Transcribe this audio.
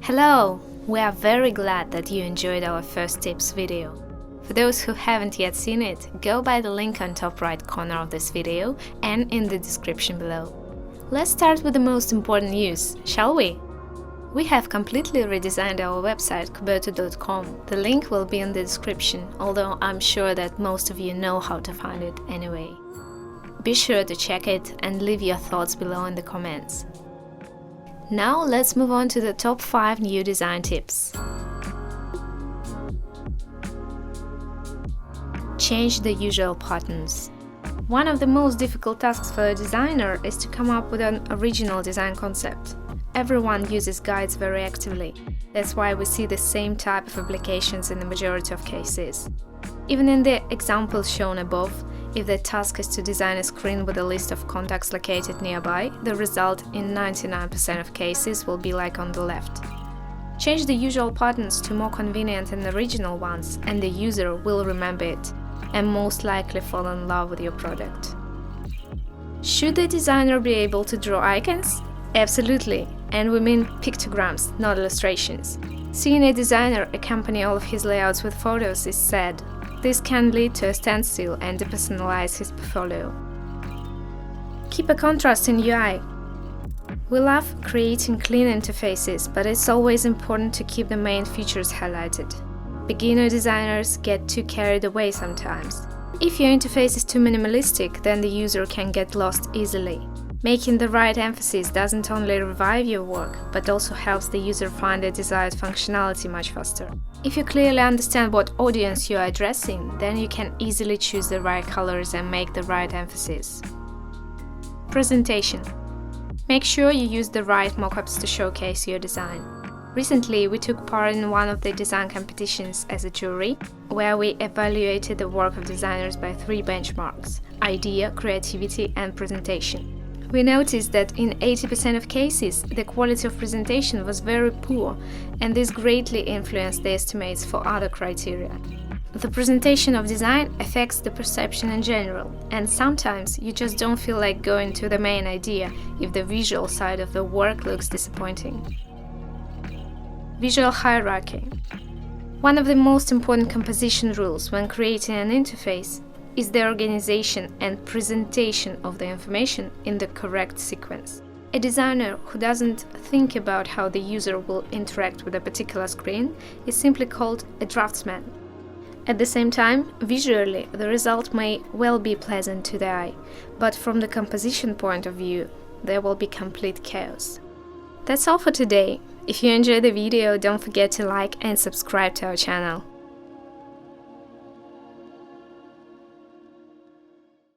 Hello! We are very glad that you enjoyed our first tips video. For those who haven't yet seen it, go by the link on top right corner of this video and in the description below. Let's start with the most important news, shall we? We have completely redesigned our website Cuberto.com. The link will be in the description, although I'm sure that most of you know how to find it anyway. Be sure to check it and leave your thoughts below in the comments. Now let's move on to the top 5 new design tips. Change the usual patterns. One of the most difficult tasks for a designer is to come up with an original design concept. Everyone uses guides very actively. That's why we see the same type of applications in the majority of cases. Even in the example shown above, if the task is to design a screen with a list of contacts located nearby, the result in 99% of cases will be like on the left. Change the usual patterns to more convenient and original ones, and the user will remember it and most likely fall in love with your product. Should the designer be able to draw icons? Absolutely, and we mean pictograms, not illustrations. Seeing a designer accompany all of his layouts with photos is sad. This can lead to a standstill and depersonalize his portfolio. Keep a contrast in UI. We love creating clean interfaces, but it's always important to keep the main features highlighted. Beginner designers get too carried away sometimes. If your interface is too minimalistic, then the user can get lost easily. Making the right emphasis doesn't only revive your work, but also helps the user find the desired functionality much faster. If you clearly understand what audience you are addressing, then you can easily choose the right colors and make the right emphasis. Presentation. Make sure you use the right mockups to showcase your design. Recently, we took part in one of the design competitions as a jury, where we evaluated the work of designers by 3 benchmarks: idea, creativity, and presentation. We noticed that in 80% of cases, the quality of presentation was very poor, and this greatly influenced the estimates for other criteria. The presentation of design affects the perception in general, and sometimes you just don't feel like going to the main idea if the visual side of the work looks disappointing. Visual hierarchy. One of the most important composition rules when creating an interface is the organization and presentation of the information in the correct sequence. A designer who doesn't think about how the user will interact with a particular screen is simply called a draftsman. At the same time, visually, the result may well be pleasant to the eye, but from the composition point of view, there will be complete chaos. That's all for today. If you enjoyed the video, don't forget to like and subscribe to our channel.